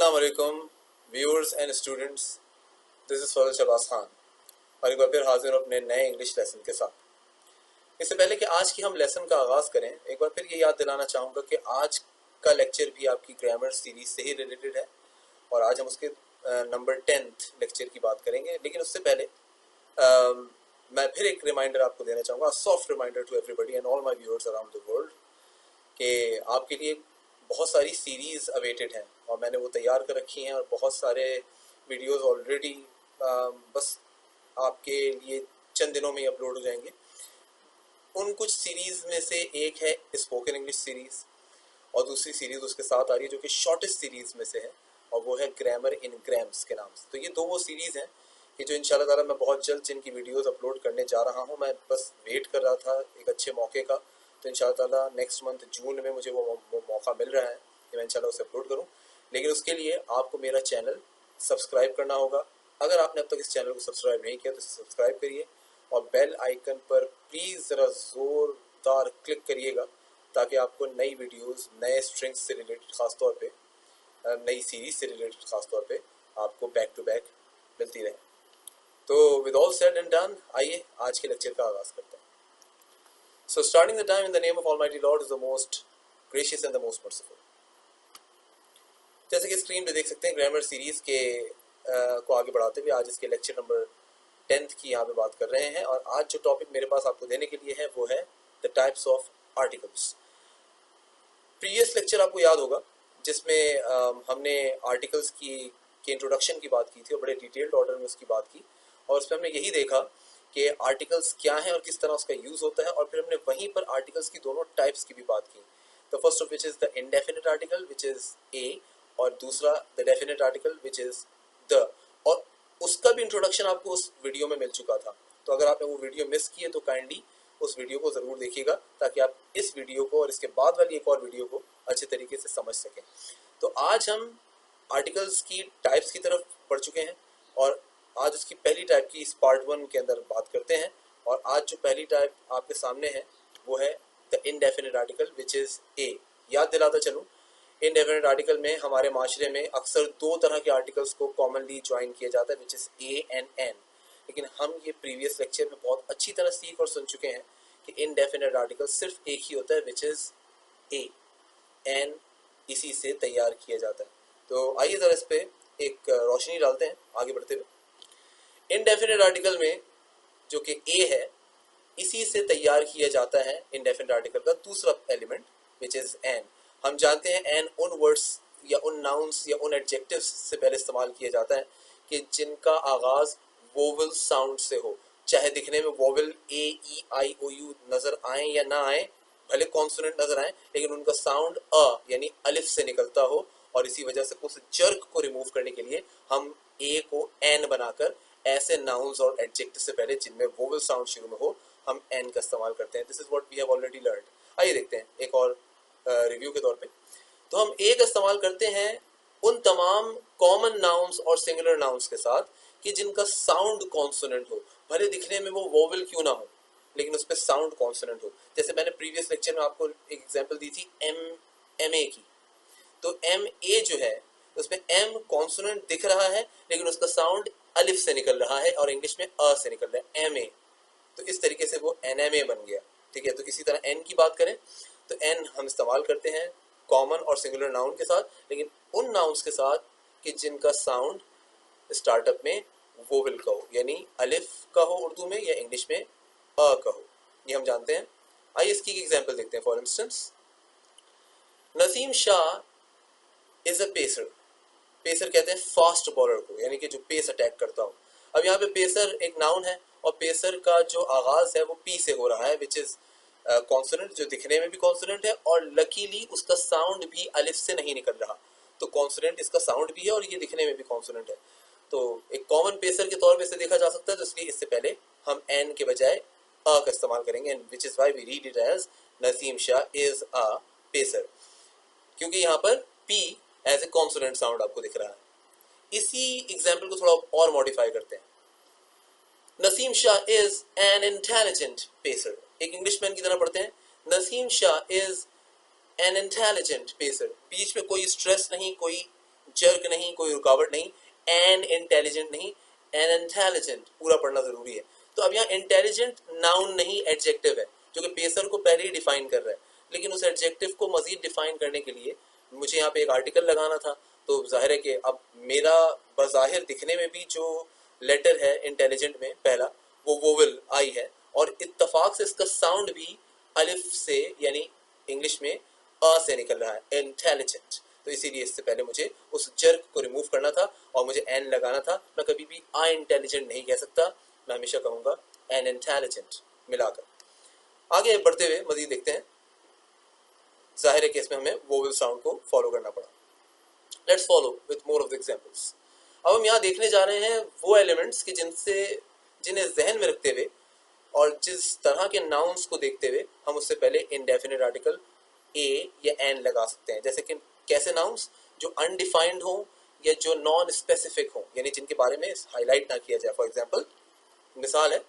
अस्सलाम वालेकुम viewers and students, this is Shahbaz Khan और एक बार फिर हाजिर हूं अपने नए इंग्लिश लेसन के साथ। इससे पहले कि आज की हम लेसन का आगाज़ करें, एक बार फिर ये याद दिलाना चाहूँगा कि आज का लेक्चर भी आपकी ग्रामर सीरीज से ही रिलेटेड है और आज हम उसके नंबर 10th लेक्चर की बात करेंगे। लेकिन उससे पहले मैं फिर एक रिमाइंडर आपको देना चाहूँगा, soft reminder to everybody and all my viewers around the world, कि आपके लिए बहुत सारी सीरीज़ अवेटेड हैं और मैंने वो तैयार कर रखी हैं और बहुत सारे वीडियोस ऑलरेडी बस आपके लिए चंद दिनों में ही अपलोड हो जाएंगे। उन कुछ सीरीज़ में से एक है स्पोकन इंग्लिश सीरीज़ और दूसरी सीरीज़ उसके साथ आ रही है जो कि शॉर्टेस्ट सीरीज़ में से है और वो है ग्रामर इन ग्राम्स के नाम से। तो ये दो वो सीरीज़ हैं कि जो इंशाल्लाह ताला मैं बहुत जल्द जिनकी वीडियोस अपलोड करने जा रहा हूँ। मैं बस वेट कर रहा था एक अच्छे मौके का, तो इंशाल्लाह ताला नेक्स्ट मंथ जून में मुझे वो मौका मिल रहा है कि मैं इंशाल्लाह उसे अपलोड करूँ। लेकिन उसके लिए आपको मेरा चैनल सब्सक्राइब करना होगा। अगर आपने अब तक इस चैनल को सब्सक्राइब नहीं किया तो इसे सब्सक्राइब करिए और बेल आइकन पर प्लीज़ ज़रा ज़ोरदार क्लिक करिएगा ताकि आपको नई वीडियोस, नए स्ट्रिंग्स से रिलेटेड ख़ास तौर पे, नई सीरीज़ से रिलेटेड ख़ास तौर पे आपको बैक टू बैक मिलती रहे। तो with all said and done, आइए आज के लेक्चर का आगाज़ करते हैं। So starting the time in the name of Almighty Lord is the most gracious and the most merciful। जैसे कि स्क्रीन पे देख सकते हैं, ग्रामर सीरीज के को आगे बढ़ाते हुए आज इसके लेक्चर नंबर 10th की यहाँ पे बात कर रहे हैं और आज जो टॉपिक मेरे पास आपको देने के लिए है वो है the types of articles. Previous lecture आपको याद होगा जिसमें हमने आर्टिकल्स की इंट्रोडक्शन की बात की थी और बड़े डिटेल्ड ऑर्डर में उसकी बात की और उसमें हमने यही देखा कि आर्टिकल्स क्या है और किस तरह उसका यूज़ होता है और फिर हमने वहीं पर आर्टिकल्स की दोनों टाइप्स की भी बात की। The first of which is the indefinite article which is ए और दूसरा the definite article which is the, और उसका भी इंट्रोडक्शन आपको उस वीडियो में मिल चुका था। तो अगर आपने वो वीडियो मिस की है तो काइंडली उस वीडियो को ज़रूर देखिएगा ताकि आप इस वीडियो को और इसके बाद वाली एक और वीडियो को अच्छे तरीके से समझ सकें। तो आज हम आर्टिकल्स की टाइप्स की तरफ बढ़ चुके हैं और आज उसकी पहली टाइप की इस पार्ट 1 के अंदर बात करते हैं और आज जो पहली टाइप आपके सामने है वो है the indefinite article which is ए। याद दिलाता चलूँ, इनडेफिनिट आर्टिकल में हमारे माशरे में अक्सर दो तरह के आर्टिकल्स को कॉमनली ज्वाइन किया जाता है which is A and N. लेकिन हम ये प्रीवियस लेक्चर में बहुत अच्छी तरह सीख और सुन चुके हैं कि इनडेफिनिट आर्टिकल सिर्फ एक ही होता है विच इज़ ए, एन इसी से तैयार किया जाता है। तो आइए ज़रा इस पर एक रोशनी डालते हैं आगे बढ़ते हुए। इनडेफिनिट आर्टिकल में जो कि ए है इसी से तैयार किया जाता है इनडेफिनिट आर्टिकल का दूसरा एलिमेंट विच इज़ एन। हम जानते हैं एन उन वर्ड्स या उन नाउन्स या उन एडजेक्टिव्स से पहले इस्तेमाल किया जाता है कि जिनका आगाज़ वोवल साउंड से हो, चाहे दिखने में vowel A E I O you नज़र आए या ना आए, भले कॉन्सोनेंट नज़र आए, लेकिन उनका साउंड अ यानी अलिफ से निकलता हो। और इसी वजह से उस जर्क को रिमूव करने के लिए हम ए को एन बनाकर ऐसे नाउन्स और एडजेक्टिव से पहले जिनमें वोवल साउंड शुरू में हो हम एन का इस्तेमाल करते हैं। This is what we have already learned. आइए देखते हैं एक और रिव्यू के तौर पे। तो हम ए का इस्तेमाल करते हैं उन तमाम कॉमन नाउन्स और सिंगुलर नाउन्स के साथ कि जिनका साउंड कॉन्सोनेंट हो, भले दिखने में वो वोवल क्यों ना हो लेकिन उस पर साउंड कॉन्सोनेंट हो। जैसे मैंने प्रीवियस लेक्चर में आपको एक एग्जाम्पल दी थी एम ए की। तो एम ए जो है उसमें एम कॉन्सोनेंट दिख रहा है लेकिन उसका साउंड अलिफ से निकल रहा है और इंग्लिश में अ से निकल रहा है, एम ए। तो इस तरीके से वो एन एम ए बन गया। ठीक है, तो इसी तरह एन की बात करें तो एन हम इस्तेमाल करते हैं कॉमन और सिंगुलर नाउन के साथ, लेकिन उन नाउन्स के साथ कि जिनका साउंड स्टार्टअप में वोवल का हो, यानी अलिफ का हो उर्दू में या इंग्लिश में अ का हो, ये हम जानते हैं। आइए इसकी एक एग्जाम्पल देखते हैं। For instance, Naseem Shah is a pacer. Pacer कहते हैं फास्ट बॉलर को, यानी कि जो पेस अटैक करता हो। अब यहाँ पे पेसर एक नाउन है और पेसर का जो आगाज है वो पी से हो रहा है विच इज कॉन्सोनेंट, जो दिखने में भी कॉन्सोनेंट है और लकीली उसका साउंड भी अलिफ से नहीं निकल रहा। तो कॉन्सोनेंट इसका साउंड भी है और ये दिखने में भी कॉन्सोनेंट है। तो एक कॉमन पेसर के तौर पे इसे देखा जा सकता है, तो इसलिए इससे पहले हम एन के बजाय अ का इस्तेमाल करेंगे, which is why we read it as Naseem Shah is a pacer, क्योंकि यहाँ पर P as a consonant sound आपको दिख रहा है। इसी एग्जाम्पल को थोड़ा और मॉडिफाई करते हैं। Naseem Shah is an intelligent pacer. एक इंग्लिशमैन की तरह पढ़ते हैं, Naseem Shah is an intelligent pacer. बीच में कोई स्ट्रेस नहीं, कोई जर्क नहीं, कोई रुकावट नहीं, एन इंटेलिजेंट नहीं, एन इंटेलिजेंट पूरा पढ़ना जरूरी है। तो अब यहाँ इंटेलिजेंट नाउन नहीं एडजेक्टिव है, जो कि पेसर को पहले ही डिफाइन कर रहा है, लेकिन उस एडजेक्टिव को मजीद डिफाइन करने के लिए मुझे यहाँ पे एक आर्टिकल लगाना था। तो जाहिर है कि अब मेरा बज़ाहिर दिखने में भी जो लेटर है इंटेलिजेंट में पहला, वो वोवेल आई है, और इत्तफाक से इसका साउंड भी अलिफ से यानी इंग्लिश में अ से निकल रहा है, इंटेलिजेंट। तो इसीलिए इससे पहले मुझे उस जर्क को रिमूव करना था और मुझे एन लगाना था। मैं कभी भी आई इंटेलिजेंट नहीं कह सकता, मैं हमेशा कहूंगा एन इंटेलिजेंट मिलाकर। आगे बढ़ते हुए मजीद देखते हैं। जाहिर है कि इसमें हमें वोवेल साउंड को फॉलो करना पड़ा। Let's follow with more of the examples. अब हम यहाँ देखने जा रहे हैं वो एलिमेंट्स कि जिन्हें जहन में रखते हुए और जिस तरह के नाउन्स को देखते हुए हम उससे पहले इंडेफिनिट आर्टिकल ए या एन लगा सकते हैं। जैसे कि कैसे नाउन्स जो अनडिफाइंड हो या जो नॉन स्पेसिफिक हो, यानी जिनके बारे में हाईलाइट ना किया जाए। फॉर एग्जांपल, मिसाल है,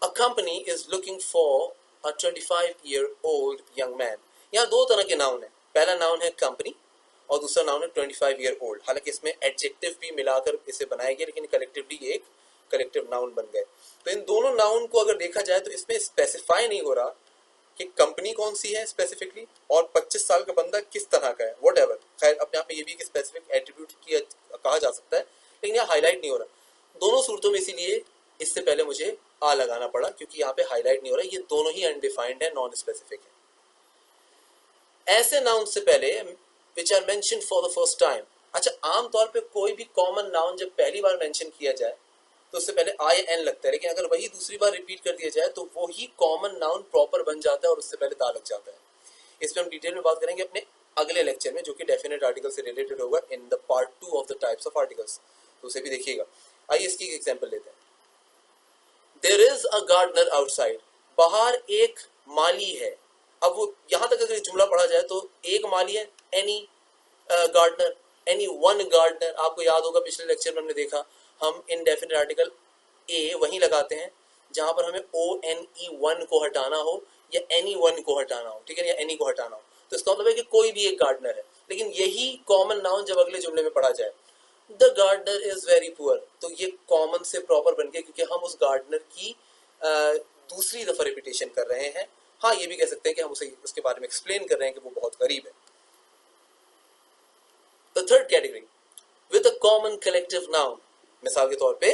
a company is looking for a 25-year-old young man। यहाँ दो तरह के नाउन है, पहला नाउन है कंपनी और दूसरा नाउन है 25-year-old। हालांकि इसमें एडजेक्टिव भी मिलाकर इसे बनाया गया, लेकिन कलेक्टिवली एक कलेक्टिव नाउन बन गए। तो इन दोनों नाउन को अगर देखा जाए तो इसमें स्पेसिफाई नहीं हो रहा कि कंपनी कौन सी है स्पेसिफिकली और 25 साल का बंदा किस तरह का है, वट एवर। खैर अब यहाँ पे ये भी कि स्पेसिफिक एट्रीब्यूट कहा जा सकता है, लेकिन यहाँ हाईलाइट नहीं हो रहा। दोनों सूरतों में इसीलिए इससे पहले मुझे आ लगाना पड़ा, क्योंकि यहाँ पे हाईलाइट नहीं हो रहा, ये दोनों ही अनडिफाइंड है, नॉन स्पेसिफिक है। ऐसे नाउन से पहले which are mentioned for the first time. अच्छा, आमतौर पे कोई भी कॉमन नाउन जब पहली बार मेंशन किया जाए तो उससे पहले आई एन लगता है, लेकिन अगर वही दूसरी बार रिपीट कर दिया जाए तो वो ही कॉमन नाउन प्रॉपर बन जाता है और उससे पहले दा लग जाता है। इस पर हम डिटेल में बात करेंगे अपने अगले लेक्चर में, जो कि डेफिनेट आर्टिकल से रिलेटेड होगा in the part 2 of the types of articles, तो उसे भी देखिएगा। आइए इसकी एक एग्जांपल लेते हैं। There is a gardener outside. बाहर एक माली है। अब वो यहाँ तक अगर जुमला पढ़ा जाए तो एक माली है, any gardener, any one gardener. आपको याद होगा पिछले लेक्चर में हमने देखा हम इनडेफिनिट आर्टिकल ए वहीं लगाते हैं जहां पर हमें ओ एन ई वन को हटाना हो या एनी वन को हटाना हो, ठीक है, या एनी को हटाना हो। तो इसका मतलब है कि कोई भी एक गार्डनर है, लेकिन यही कॉमन नाउन जब अगले जुमले में पढ़ा जाए, the gardener is very poor, तो ये कॉमन से प्रॉपर बन गया, क्योंकि हम उस गार्डनर की दूसरी दफा रिपीटेशन कर रहे हैं। हाँ, ये भी कह सकते हैं कि हम उसके बारे में एक्सप्लेन कर रहे हैं कि वो बहुत करीब है। The third category with a common collective noun. मिसाल के तौर पे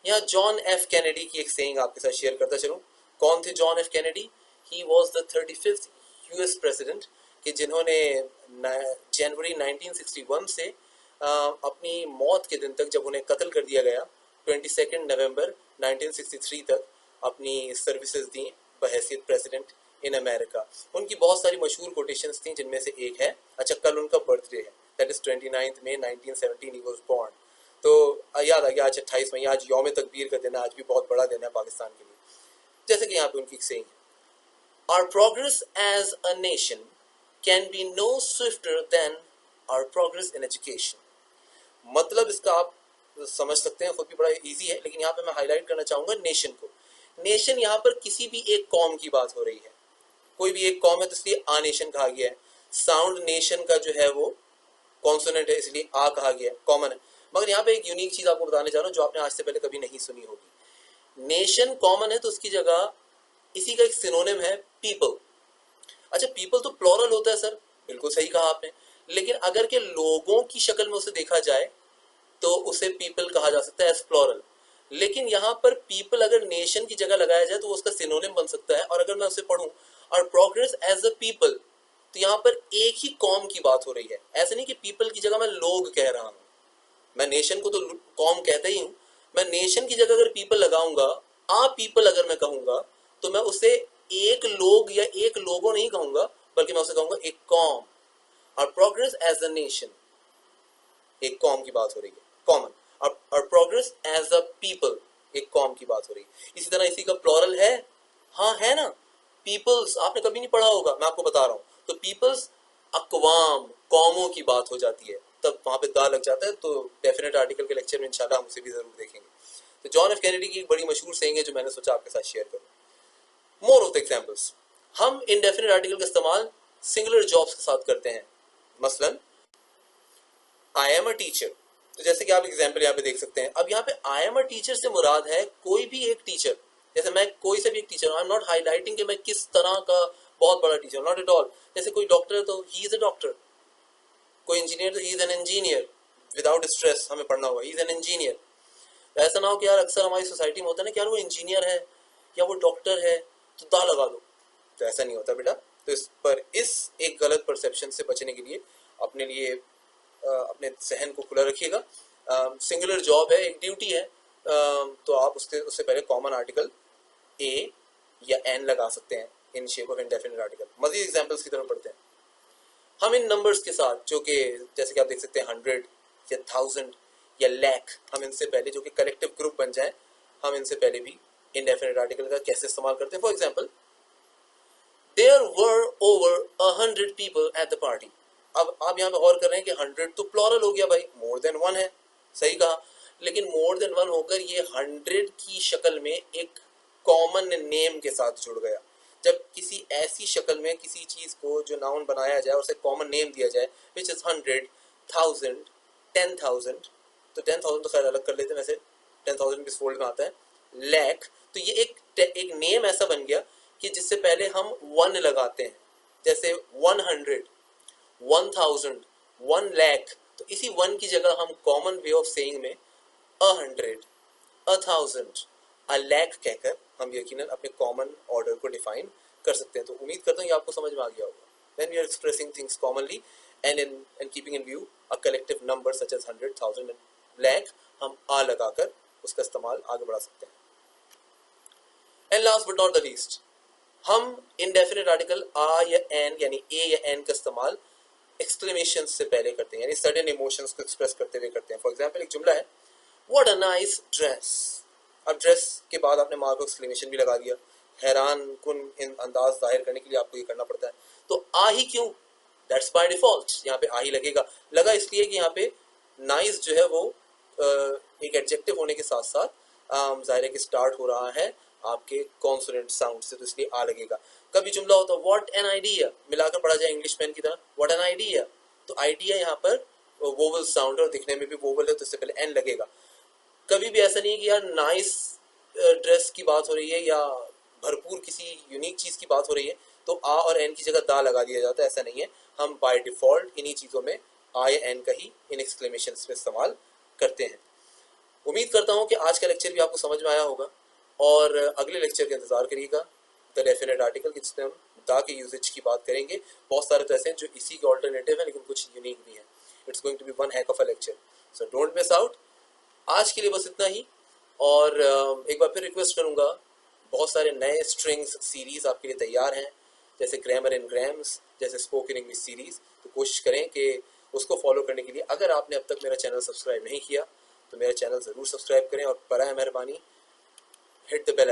यहाँ जॉन एफ कैनेडी की एक सेइंग आपके साथ शेयर करता चलूं। कौन थे John F Kennedy? He was the 35th US president, कि जिन्होंने जनवरी 1961 से अपनी मौत के दिन तक, जब उन्हें कत्ल कर दिया गया 22 नवंबर 1963 तक, अपनी सर्विसेज दी बहैसियत प्रेसिडेंट इन अमेरिका। उनकी बहुत सारी मशहूर कोटेशंस थी, जिनमें से एक है, अच्छा कल उनका बर्थडे है, that is 29 May 1917 he was born. तो याद आ गया, आज 28 मई, आज यौम तकबीर का दिन है, आज भी बहुत बड़ा दिन है पाकिस्तान के लिए। जैसे कि यहाँ पे उनकी सेइंग है, Our progress as a nation can be no swifter than our progress in education। मतलब इसका आप समझ सकते हैं, खुद भी बड़ा इजी है, लेकिन यहाँ पे मैं हाईलाइट करना चाहूंगा नेशन को। नेशन यहाँ पर किसी भी एक कौम की बात हो रही है, कोई भी एक कौम है तो इसलिए आ नेशन कहा गया है। साउंड नेशन का जो है वो कॉन्सोनेंट है, इसलिए आ कहा गया है, कॉमन है। मगर यहाँ पे एक यूनिक चीज आपको बताने जा रहा हूँ जो आपने आज से पहले कभी नहीं सुनी होगी। नेशन कॉमन है तो उसकी जगह इसी का एक सिनोनिम है पीपल। अच्छा, पीपल तो प्लूरल होता है सर, बिल्कुल सही कहा आपने, लेकिन अगर के लोगों की शक्ल में उसे देखा जाए तो उसे पीपल कहा जा सकता है एज प्लूरल। लेकिन यहाँ पर पीपल अगर नेशन की जगह लगाया जाए तो वो उसका सिनोनिम बन सकता है। और अगर मैं उसे पढ़ूं और प्रोग्रेस एज अ पीपल, तो यहाँ पर एक ही कौम की बात हो रही है। ऐसे नहीं कि पीपल की जगह मैं लोग कह रहा हूँ, मैं नेशन को तो कौम कहता ही हूँ, मैं नेशन की जगह अगर पीपल लगाऊंगा, आ पीपल अगर मैं कहूंगा, तो मैं उसे एक लोग या एक लोगों नहीं कहूंगा, बल्कि मैं उसे कहूंगा एक कौम। और प्रोग्रेस एज अ नेशन, एक कौम की बात हो रही है, कॉमन। और प्रोग्रेस एज अ पीपल, एक कौम की बात हो रही है। इसी तरह इसी का प्लूरल है, हाँ है ना, पीपल्स। आपने कभी नहीं पढ़ा होगा, मैं आपको बता रहा हूँ। तो पीपल्स अकवाम, कौमों की बात हो जाती है, तब वहां पे दा लग जाता है। तो डेफिनेट आर्टिकल के लेक्चर में इंशाल्लाह हम उसे भी जरूर देखेंगे। तो जॉन एफ कैनेडी की एक बड़ी मशहूर सेइंग है जो मैंने सोचा आपके साथ शेयर करूं। मोर ऑफ द एग्जांपल्स, हम इनडेफिनिट आर्टिकल का इस्तेमाल सिंगुलर जॉब्स के साथ करते हैं। मसलन आई एम अ टीचर, तो जैसे कि आप एग्जाम्पल यहाँ पे देख सकते हैं। अब यहाँ पे आई एम अ टीचर से मुराद है कोई भी एक टीचर, जैसे मैं कोई से भी एक teacher, I am not highlighting कि मैं किस तरह का बहुत बड़ा टीचर, नॉट एट ऑल। जैसे कोई डॉक्टर है तो ही इज अ डॉक्टर, कोई इंजीनियर तो he is an engineer, without stress हमें पढ़ना होगा, ही इज एन इंजीनियर। ऐसा ना हो कि यार अक्सर हमारी सोसाइटी में होता है ना कि यार वो इंजीनियर है या वो डॉक्टर है तो दा लगा दो, तो ऐसा नहीं होता बेटा। तो इस एक गलत परसेप्शन से बचने के लिए अपने लिए अपने जहन को खुला रखिएगा। सिंगुलर जॉब है, एक ड्यूटी है, तो आप उससे पहले कॉमन आर्टिकल ए या एन लगा सकते हैं in shape of indefinite article. मजीद एग्जांपल्स की तरफ पढ़ते हैं। हम इन नंबर्स के साथ, जो कि जैसे कि आप देख सकते हैं 100 या 1000 या लाख, हम इनसे पहले जो कि कलेक्टिव ग्रुप बन जाए, हम इनसे पहले भी इंडेफिनिट आर्टिकल का कैसे इस्तेमाल करते हैं। For example, there were over 100 people at the party. अब आप यहाँ पे गौर कर रहे हैं कि 100 तो प्लूरल हो गया भाई, मोर देन वन है, सही कहा, लेकिन मोर देन वन होकर ये 100 की शक्ल में एक कॉमन नेम के साथ जुड़ गया। जब किसी ऐसी शक्ल में किसी चीज को जो नाउन बनाया जाए और उसे कॉमन नेम दिया जाए, विच इज 100, 1000, 10,000, तो 10,000 तो खैर अलग कर लेते हैं, वैसे 10,000 किस फोल्ड में आता है, लैख, तो ये एक नेम ऐसा बन गया कि जिससे पहले हम वन लगाते हैं, जैसे 100, 1000, 1 लाख, तो इसी वन की जगह हम कॉमन वे ऑफ सेइंग में 100, 1000, अ लैख कहकर हम यकीनन अपने कॉमन ऑर्डर को डिफाइन कर सकते हैं। तो उम्मीद करता हूँ ये आपको समझ में आ गया होगा। When we are expressing things commonly and keeping in view a collective number such as 100, 1000 and lakh, हम आ लगाकर उसका इस्तेमाल आगे बढ़ा सकते हैं। And last but not the least, हम indefinite article आ या एन यानी ए या एन का इस्तेमाल एक्सक्लेमेशन से पहले करते हैं, यानी सर्टेन इमोशंस को एक्सप्रेस करते हुए करते हैं। फॉर एग्जाम्पल, एक जुमला है, व्हाट अ नाइस ड्रेस। अब ड्रेस के बाद आपने मार्क ऑफ एक्सक्लेमेशन भी लगा दिया, हैरान कुन अंदाज जाहिर करने के लिए आपको ये करना पड़ता है। तो आ ही क्यों, दैट्स बाय डिफॉल्ट यहाँ पे आ ही लगेगा। लगा इसलिए कि यहाँ पे नाइस जो है वो एक एडजेक्टिव होने के साथ साथ जाहिर है कि स्टार्ट हो रहा है आपके कॉन्सोनेंट साउंड से, तो इसलिए आ लगेगा। कभी जुमला होता है व्हाट एन आइडिया, मिलाकर पढ़ा जाए इंग्लिश मैन की तरह, व्हाट एन आइडिया, तो आइडिया यहाँ पर वोवल साउंड है और दिखने में भी वोवल है, तो इससे पहले एन लगेगा। कभी भी ऐसा नहीं है कि यार नाइस ड्रेस की बात हो रही है या भरपूर किसी यूनिक चीज की बात हो रही है तो आ और एन की जगह दा लगा दिया जाता है, ऐसा नहीं है। हम बाय डिफॉल्ट इन्हीं चीजों में आ या एन का ही इन एक्सक्लेमेशंस में इस्तेमाल करते हैं। उम्मीद करता हूँ कि आज का लेक्चर भी आपको समझ में आया होगा और अगले लेक्चर का इंतजार करिएगा द डेफिनेट आर्टिकल, जिसमें हम दा के यूजेज की बात करेंगे। बहुत सारे तो ऐसे हैं जो इसी के ऑल्टरनेटिव है, लेकिन कुछ यूनिक भी है। It's going to be one heck of a lecture, so don't miss out. आज के लिए बस इतना ही, और एक बार फिर रिक्वेस्ट करूंगा, बहुत सारे नए स्ट्रिंग्स सीरीज आपके लिए तैयार हैं, जैसे ग्रामर एंड ग्राम्स, जैसे स्पोकन इंग्लिश सीरीज। तो कोशिश करें कि उसको फॉलो करने के लिए, अगर आपने अब तक मेरा चैनल सब्सक्राइब नहीं किया तो मेरा चैनल ज़रूर सब्सक्राइब करें, और बराए मेहरबानी हिट द बेल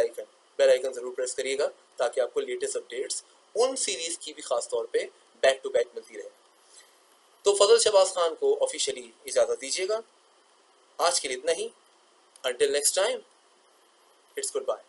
आइकन ज़रूर प्रेस करिएगा, ताकि आपको लेटेस्ट अपडेट्स उन सीरीज़ की भी खास तौर पे बैक टू बैक मिलती रहे। तो फजल शहबाज खान को ऑफिशियली इजाज़त दीजिएगा। आज के लिए इतना ही। Until next time, it's goodbye.